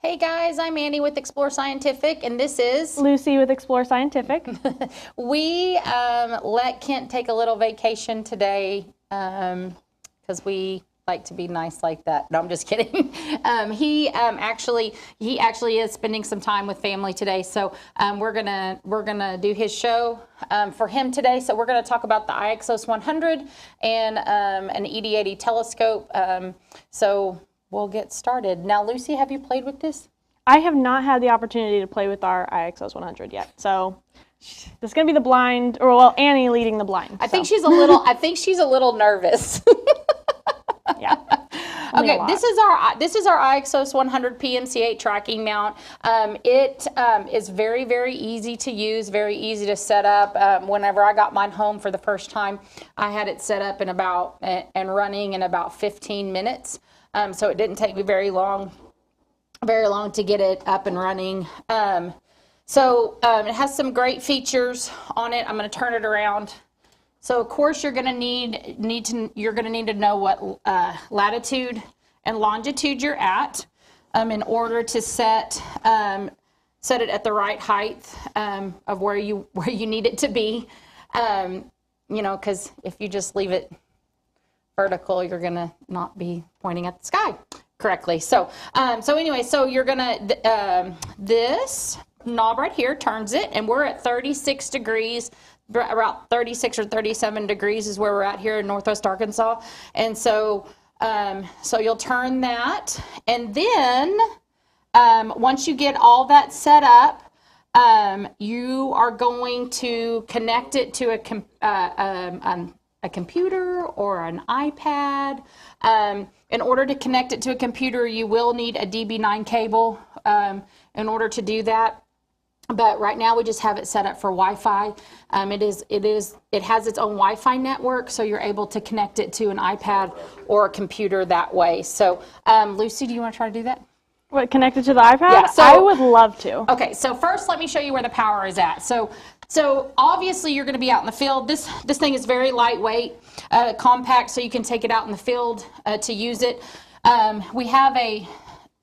Hey guys, I'm Annie with Explore Scientific, and this is Lucy with Explore Scientific. we let Kent take a little vacation today because we like to be nice like that. No, I'm just kidding. He actually is spending some time with family today, so we're gonna do his show for him today. So we're gonna talk about the Ixos 100 and an ED80 telescope. So we'll get started. Now, Lucy, have you played with this? I have not had the opportunity to play with our Ixos 100 yet, so this is gonna be the blind, or well, Annie leading the blind. I think she's a little nervous. Yeah. Okay, this is our Ixos 100 PMC8 tracking mount. It is very, very easy to use, very easy to set up. Whenever I got mine home for the first time, I had it set up and running in about 15 minutes. So it didn't take me very long to get it up and running. It has some great features on it. I'm going to turn it around. So of course you're going to need to know what latitude and longitude you're at in order to set it at the right height of where you need it to be. Because if you just leave it vertical, you're going to not be pointing at the sky correctly. So you're going to this knob right here turns it, and we're at 36 degrees. About 36 or 37 degrees is where we're at here in Northwest Arkansas. And so you'll turn that, and then once you get all that set up, you are going to connect it to a computer or an iPad. In order to connect it to a computer, you will need a DB9 cable in order to do that. But right now we just have it set up for Wi-Fi. It has its own Wi-Fi network, so you're able to connect it to an iPad or a computer that way. So, Lucy, do you want to try to do that? What, connected to the iPad? Yeah, so, I would love to. Okay, so first let me show you where the power is at. So obviously you're going to be out in the field. This thing is very lightweight, compact, so you can take it out in the field to use it.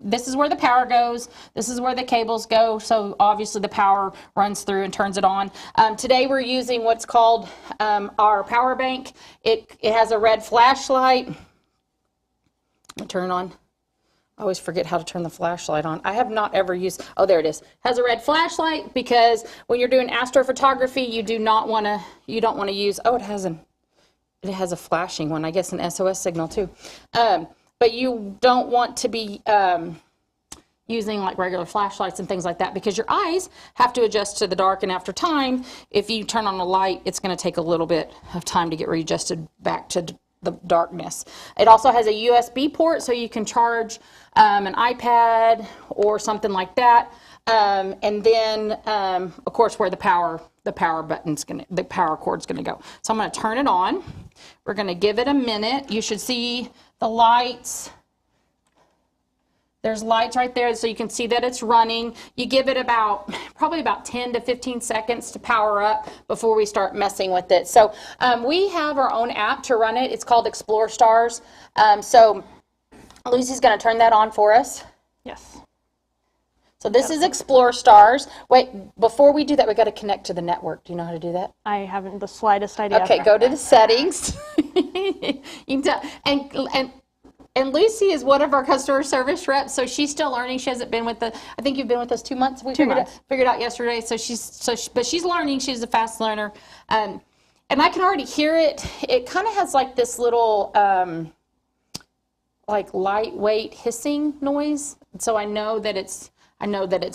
This is where the power goes. This is where the cables go. So obviously the power runs through and turns it on. Today we're using what's called our power bank. It has a red flashlight. Let me turn it on. I always forget how to turn the flashlight on. I have not ever used, oh, there it is. It has a red flashlight because when you're doing astrophotography, you don't want to use, oh, it has a flashing one, I guess an SOS signal too. But you don't want to be using like regular flashlights and things like that because your eyes have to adjust to the dark, and after time, if you turn on a light, it's going to take a little bit of time to get readjusted back to the darkness. It also has a USB port, so you can charge an iPad or something like that. And then, of course, where the power cord's gonna go. So I'm gonna turn it on. We're gonna give it a minute. You should see the lights. There's lights right there, so you can see that it's running. You give it probably about 10 to 15 seconds to power up before we start messing with it. So we have our own app to run it. It's called Explore Stars. So Lucy's going to turn that on for us. Yes. So this is Explore Stars. Wait, before we do that, we got to connect to the network. Do you know how to do that? I haven't the slightest idea. Okay, go to the settings. You can tell, and Lucy is one of our customer service reps, so she's still learning. She hasn't been I think you've been with us 2 months. We figured out yesterday. But she's learning. She's a fast learner, and I can already hear it. It kind of has like this little like lightweight hissing noise. So I know that it's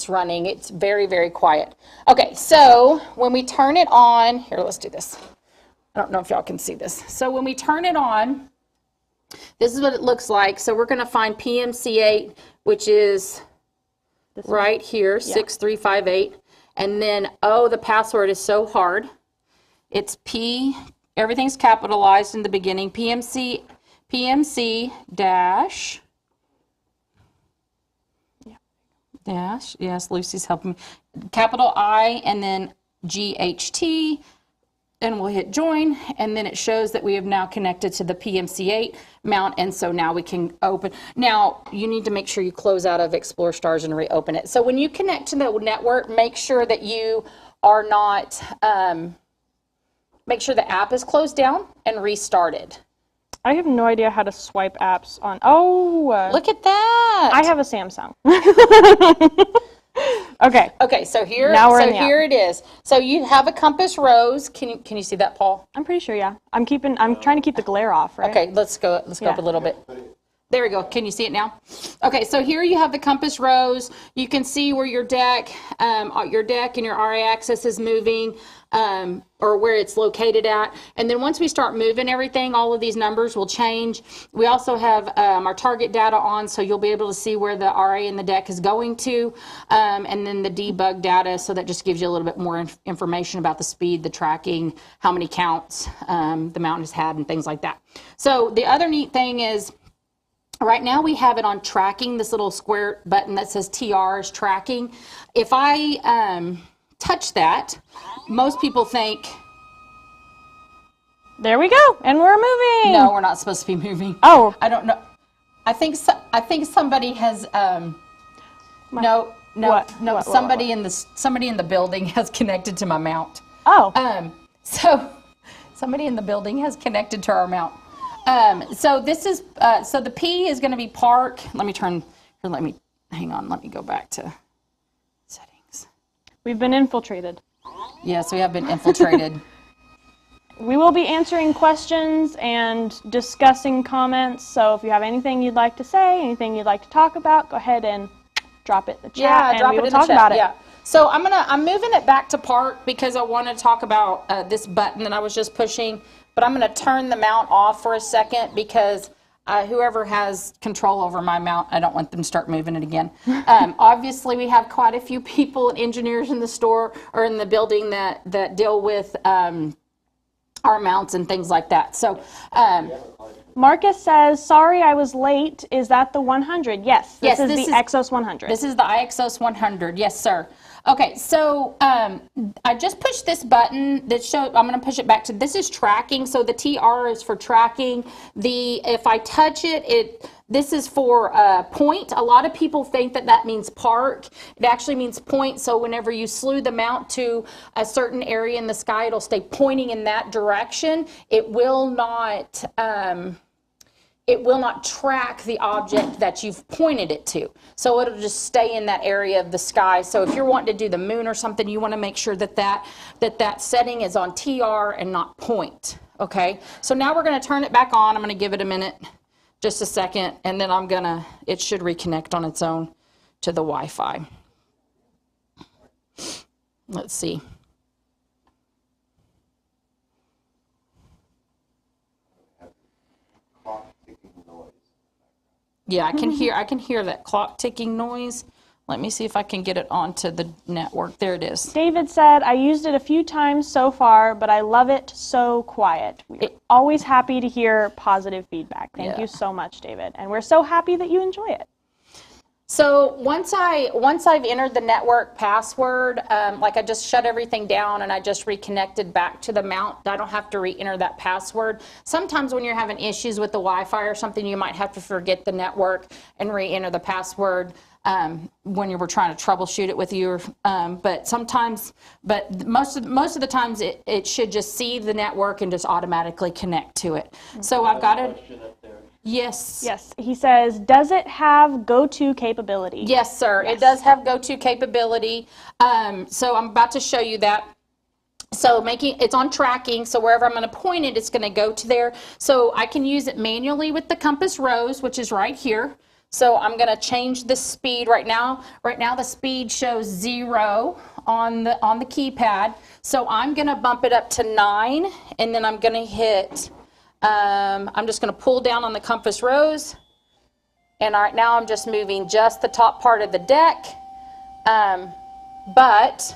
running. It's very, very quiet. Okay, so when we turn it on, here, let's do this. I don't know if y'all can see this. So when we turn it on, this is what it looks like. So we're going to find PMC8, which is right here, 6358. And then, the password is so hard. It's everything's capitalized in the beginning. PMC dash, yes, Lucy's helping me. Capital I, and then GHT, and we'll hit join, and then it shows that we have now connected to the PMC8 mount, and so now we can open. Now, you need to make sure you close out of Explore Stars and reopen it. So when you connect to the network, make sure that you are not, make sure the app is closed down and restarted. I have no idea how to swipe apps on. Oh, Look at that. I have a Samsung. Okay. Okay, so here, here it is. So you have a compass rose. Can you see that, Paul? I'm pretty sure, yeah. I'm trying to keep the glare off, right? Okay, let's go up a little bit. There we go. Can you see it now? Okay, so here you have the compass rose. You can see where your deck and your RA axis is moving, or where it's located at. And then once we start moving everything, all of these numbers will change. We also have our target data on, so you'll be able to see where the RA in the deck is going to, and then the debug data, so that just gives you a little bit more information about the speed, the tracking, how many counts the mount has had, and things like that. So the other neat thing is, right now we have it on tracking, this little square button that says TR is tracking. If I touch that, most people think... There we go, and we're moving. No, we're not supposed to be moving. Oh. I don't know. I think somebody has... somebody in the building has connected to my mount. Oh. So somebody in the building has connected to our mount. So this is, so the P is going to be park. Hang on, let me go back to settings. We've been infiltrated. Yes, we have been infiltrated. We will be answering questions and discussing comments, so if you have anything you'd like to say, anything you'd like to talk about, go ahead and drop it in the chat, and we will talk about it. Yeah. So I'm moving it back to park because I want to talk about this button that I was just pushing. But I'm going to turn the mount off for a second because whoever has control over my mount, I don't want them to start moving it again. Obviously, we have quite a few people and engineers in the store or in the building that deal with our mounts and things like that. So Marcus says, sorry I was late. Is that the 100? Yes, this is the Ixos 100. This is the Ixos 100. Yes, sir. Okay, so I just pushed this button that shows, I'm going to push it back to, this is tracking, so the TR is for tracking. If I touch it, this is for point. A lot of people think that means park. It actually means point, so whenever you slew the mount to a certain area in the sky, it'll stay pointing in that direction. It will not track the object that you've pointed it to. So it'll just stay in that area of the sky. So if you're wanting to do the moon or something, you want to make sure that setting is on TR and not point. Okay? So now we're going to turn it back on. I'm going to give it a minute, just a second, and then it should reconnect on its own to the Wi-Fi. Let's see. Yeah, I can hear that clock ticking noise. Let me see if I can get it onto the network. There it is. David said, I used it a few times so far, but I love it so quiet. We're always happy to hear positive feedback. Thank you so much, David. And we're so happy that you enjoy it. So once I've entered the network password, like I just shut everything down and I just reconnected back to the mount. I don't have to re-enter that password. Sometimes when you're having issues with the Wi-Fi or something, you might have to forget the network and re-enter the password when you were trying to troubleshoot it with you. But most of the times it should just see the network and just automatically connect to it. So I've got it. Yes. Yes. He says, does it have go-to capability? Yes, sir. Yes. It does have go-to capability. So I'm about to show you that. So it's on tracking, so wherever I'm going to point it, it's going to go to there. So I can use it manually with the compass rose, which is right here. So I'm going to change the speed right now. Right now the speed shows 0 on the keypad. So I'm going to bump it up to 9, and then I'm going to hit... I'm just going to pull down on the compass rose, and right now I'm just moving just the top part of the deck, but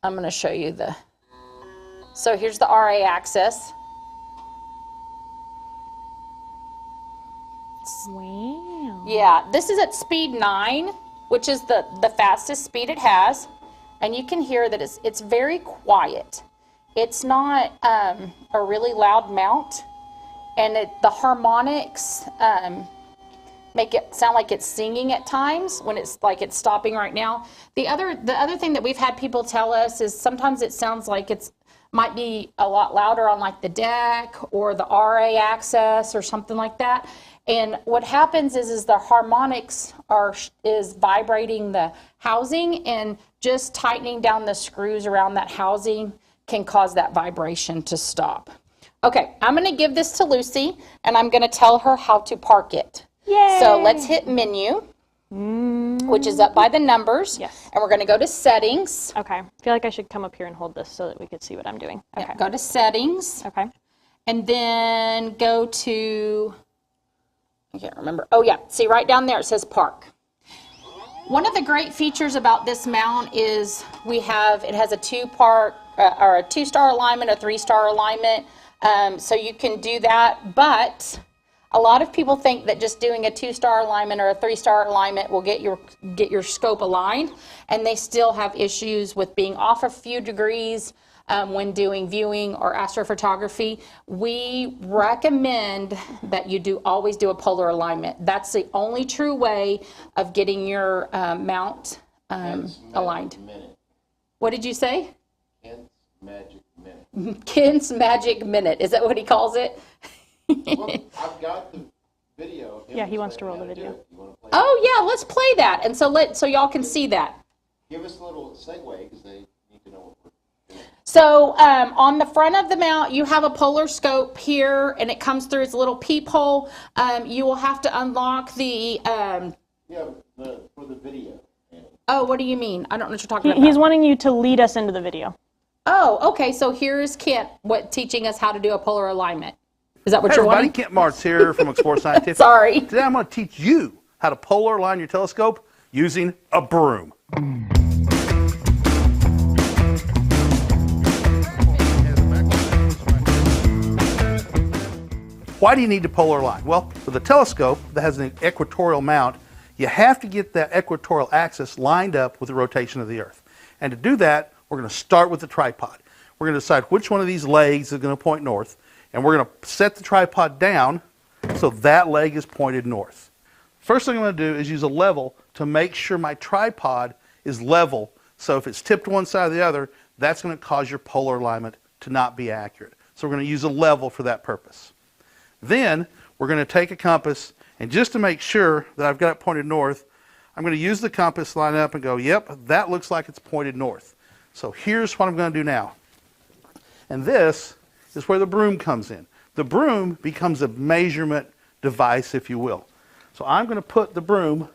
I'm going to show you so here's the RA axis. Wow. Yeah, this is at speed 9, which is the fastest speed it has. And you can hear that it's very quiet. It's not a really loud mount, and the harmonics make it sound like it's singing at times when it's like it's stopping right now. The other thing that we've had people tell us is sometimes it sounds like it's might be a lot louder on like the deck or the RA access or something like that. And what happens is the harmonics is vibrating the housing, and just tightening down the screws around that housing can cause that vibration to stop. Okay, I'm going to give this to Lucy, and I'm going to tell her how to park it. Yay! So let's hit menu, which is up by the numbers. Yes. And we're going to go to settings. Okay. I feel like I should come up here and hold this so that we could see what I'm doing. Okay. Yeah, go to settings. Okay. And then go to, I can't remember. Oh yeah, see right down there it says park. One of the great features about this mount is it has a two-star alignment, a 3-star alignment. So you can do that, but a lot of people think that just doing a 2-star alignment or a 3-star alignment will get your scope aligned, and they still have issues with being off a few degrees when doing viewing or astrophotography. We recommend that you always do a polar alignment. That's the only true way of getting your mount aligned. What did you say? Kent's Magic Minute. Ken's Magic Minute. Is that what he calls it? Well, I've got the video of him. Yeah, he wants to explaining roll the how do video. it. You want to play Oh yeah, let's play that, and so y'all can see that. Give us a little segue because they need to know what we're doing. So on the front of the mount, you have a polar scope here, and it comes through its little peephole. You will have to unlock the. For the video. Oh, what do you mean? I don't know what you're talking about. He's wanting you to lead us into the video. Oh, okay. So here's Kent teaching us how to do a polar alignment. Is that what you're everybody, wanting? Kent Martz here from Explore Scientific. Sorry. Today I'm going to teach you how to polar align your telescope using a broom. Why do you need to polar align? Well, with a telescope that has an equatorial mount, you have to get that equatorial axis lined up with the rotation of the Earth. And to do that, we're going to start with the tripod. We're going to decide which one of these legs is going to point north, and we're going to set the tripod down so that leg is pointed north. First thing I'm going to do is use a level to make sure my tripod is level, so if it's tipped one side or the other, that's going to cause your polar alignment to not be accurate. So we're going to use a level for that purpose. Then we're going to take a compass, and just to make sure that I've got it pointed north, I'm going to use the compass, line up, and go, yep, that looks like it's pointed north. So here's what I'm going to do now. And this is where the broom comes in. The broom becomes a measurement device, if you will. So I'm going to put the broom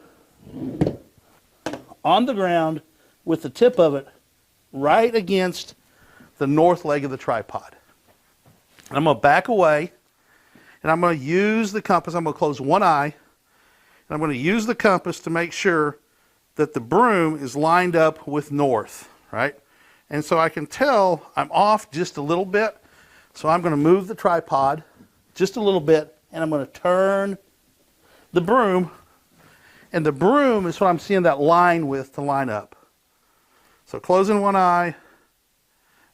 on the ground with the tip of it right against the north leg of the tripod. And I'm going to back away, and I'm going to use the compass. I'm going to close one eye, and I'm going to use the compass to make sure that the broom is lined up with north, right? And so I can tell I'm off just a little bit. So I'm going to move the tripod just a little bit, and I'm going to turn the broom, and the broom is what I'm seeing that line with to line up. So closing one eye,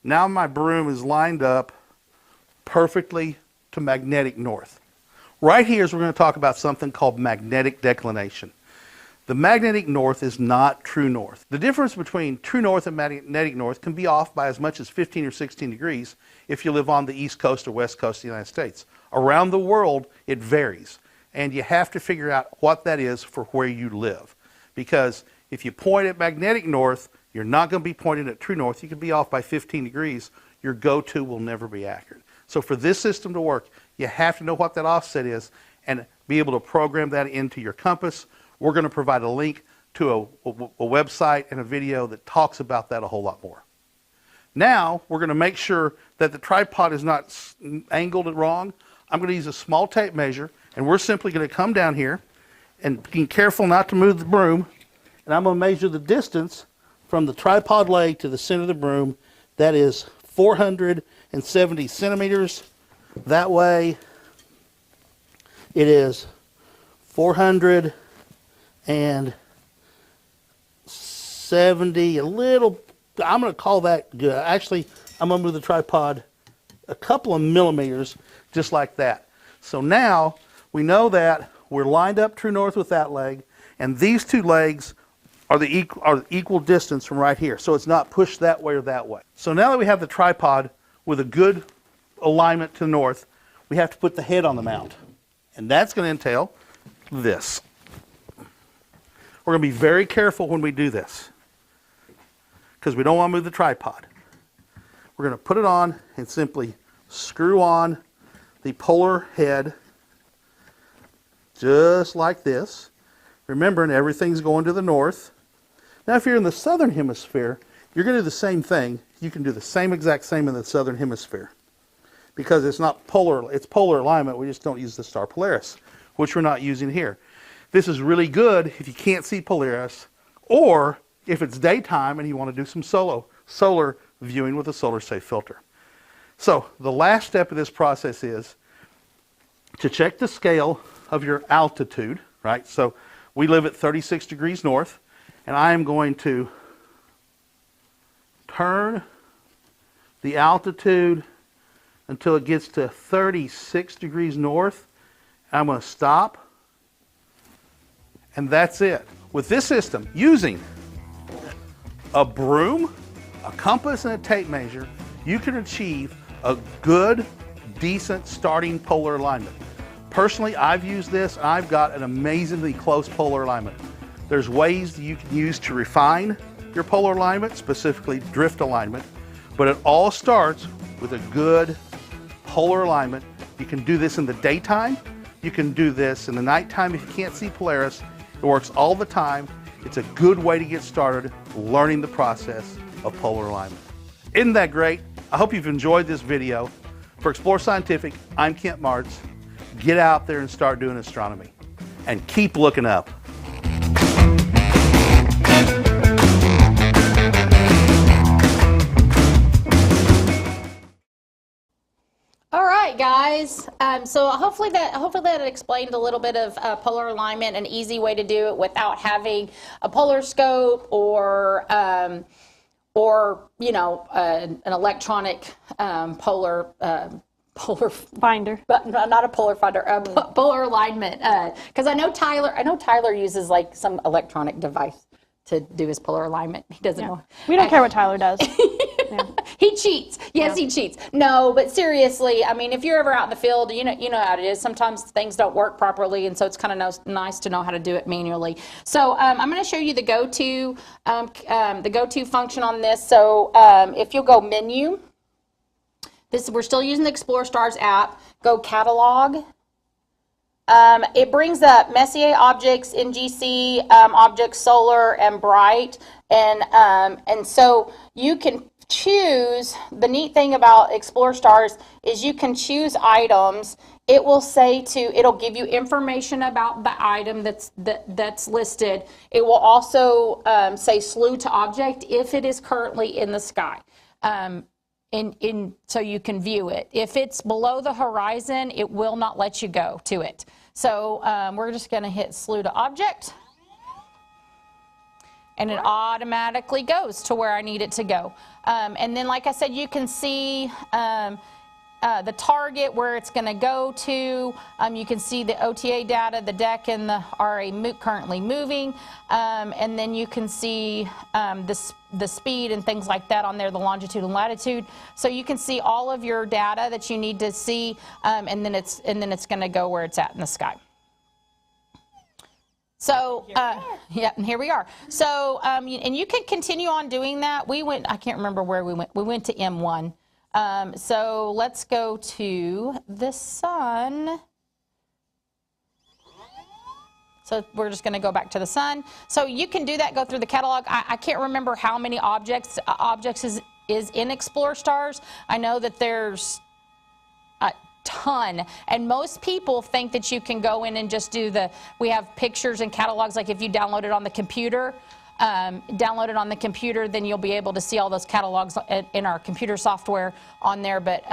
now my broom is lined up perfectly to magnetic north. Right here is we're going to talk about something called magnetic declination. The magnetic north is not true north. The difference between true north and magnetic north can be off by as much as 15 or 16 degrees if you live on the east coast or west coast of the United States. Around the world, it varies. And you have to figure out what that is for where you live. Because if you point at magnetic north, you're not going to be pointing at true north. You could be off by 15 degrees. Your go-to will never be accurate. So for this system to work, you have to know what that offset is and be able to program that into your compass. We're going to provide a link to a website and a video that talks about that a whole lot more. Now, we're going to make sure that the tripod is not angled wrong. I'm going to use a small tape measure, and we're simply going to come down here and being careful not to move the broom, and I'm going to measure the distance from the tripod leg to the center of the broom. That is 470 centimeters. That way, it is 470, a little I'm going to call that good. Actually, I'm going to move the tripod a couple of millimeters, just like that. So now we know that we're lined up true north with that leg, and these two legs are the equal distance from right here. So it's not pushed that way or that way. So now that we have the tripod with a good alignment to the north, we have to put the head on the mount. And that's going to entail this. We're going to be very careful when we do this, because we don't want to move the tripod. We're going to put it on and simply screw on the polar head just like this. Remembering everything's going to the north. Now if you're in the southern hemisphere, you're going to do the same thing. You can do the exact same in the southern hemisphere, because it's not polar, it's polar alignment. We just don't use the star Polaris, which we're not using here. This is really good if you can't see Polaris, or if it's daytime and you want to do some solar viewing with a solar safe filter. So the last step of this process is to check the scale of your altitude, right? So we live at 36 degrees north, and I am going to turn the altitude until it gets to 36 degrees north. I'm going to stop, and that's it. With this system, using a broom, a compass, and a tape measure, you can achieve a good, decent starting polar alignment. Personally, I've used this, and I've got an amazingly close polar alignment. There's ways that you can use to refine your polar alignment, specifically drift alignment, but it all starts with a good polar alignment. You can do this in the daytime. You can do this in the nighttime if you can't see Polaris. It works all the time. It's a good way to get started learning the process of polar alignment. Isn't that great? I hope you've enjoyed this video. For Explore Scientific, I'm Kent Martz. Get out there and start doing astronomy. And keep looking up. All right, guys. So hopefully that explained a little bit of polar alignment, an easy way to do it without having a polar scope or you know, an electronic polar Finder. but not a polar finder, polar alignment. Because I know Tyler uses like some electronic device to do his polar alignment. He doesn't know. We don't care what Tyler does. Yeah. He cheats. Yes, he cheats. No, but seriously, I mean, if you're ever out in the field, you know how it is. Sometimes things don't work properly, and so it's kind of nice to know how to do it manually. So I'm going to show you the go-to function on this. So if you'll go menu, we're still using the Explore Stars app. Go catalog. It brings up Messier objects, NGC objects, solar, and bright, and so you can choose. The neat thing about Explore Stars is you can choose items. It will say it'll give you information about the item that's listed. It will also say slew to object if it is currently in the sky. So you can view it. If it's below the horizon, it will not let you go to it. So we're just going to hit slew to object, and it automatically goes to where I need it to go. And then, like I said, you can see the target, where it's going to go to. You can see the OTA data, the deck, and the RA currently moving. And then you can see the speed and things like that on there, the longitude and latitude. So you can see all of your data that you need to see, and then it's going to go where it's at in the sky. So, yeah, and here we are. So, and you can continue on doing that. I can't remember where we went. We went to M1. So let's go to the sun. So we're just going to go back to the sun. So you can do that, go through the catalog. I can't remember how many objects is in Explore Stars. I know that there's a ton, and most people think that you can go in and just do we have pictures and catalogs, like if you download it on the computer. Then you'll be able to see all those catalogs in our computer software on there, but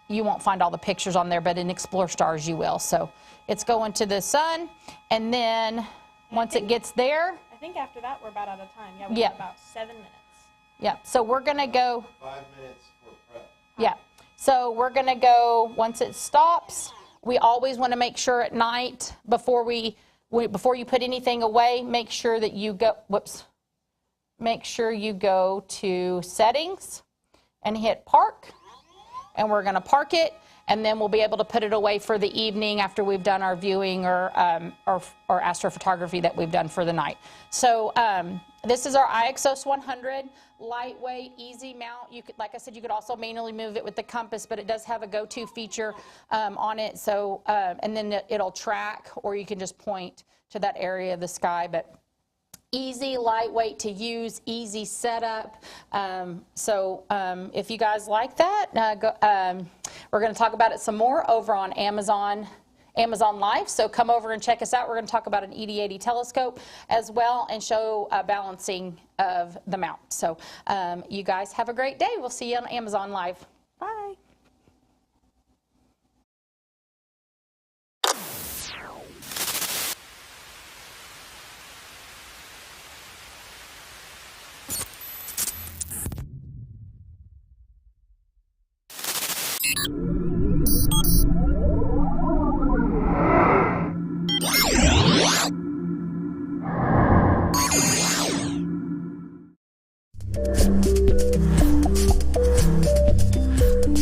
you won't find all the pictures on there, but in Explore Stars you will. So it's going to the sun, and then once it gets there. I think after that we're about out of time. Yeah, we have about 7 minutes. Yeah, so we're going to go, 5 minutes for prep. yeah. So we're going to go, once it stops, we always want to make sure at night before before you put anything away, make sure that you go, make sure you go to settings and hit park. And we're going to park it, and then we'll be able to put it away for the evening after we've done our viewing or astrophotography that we've done for the night. So this is our Ixos 100, lightweight, easy mount. You could, like I said, you could also manually move it with the compass, but it does have a go-to feature on it. So and then it'll track, or you can just point to that area of the sky. But easy, lightweight to use, easy setup. If you guys like that, we're going to talk about it some more over on Amazon Live. So come over and check us out. We're going to talk about an ED80 telescope as well and show balancing of the mount. So you guys have a great day. We'll see you on Amazon Live. Bye.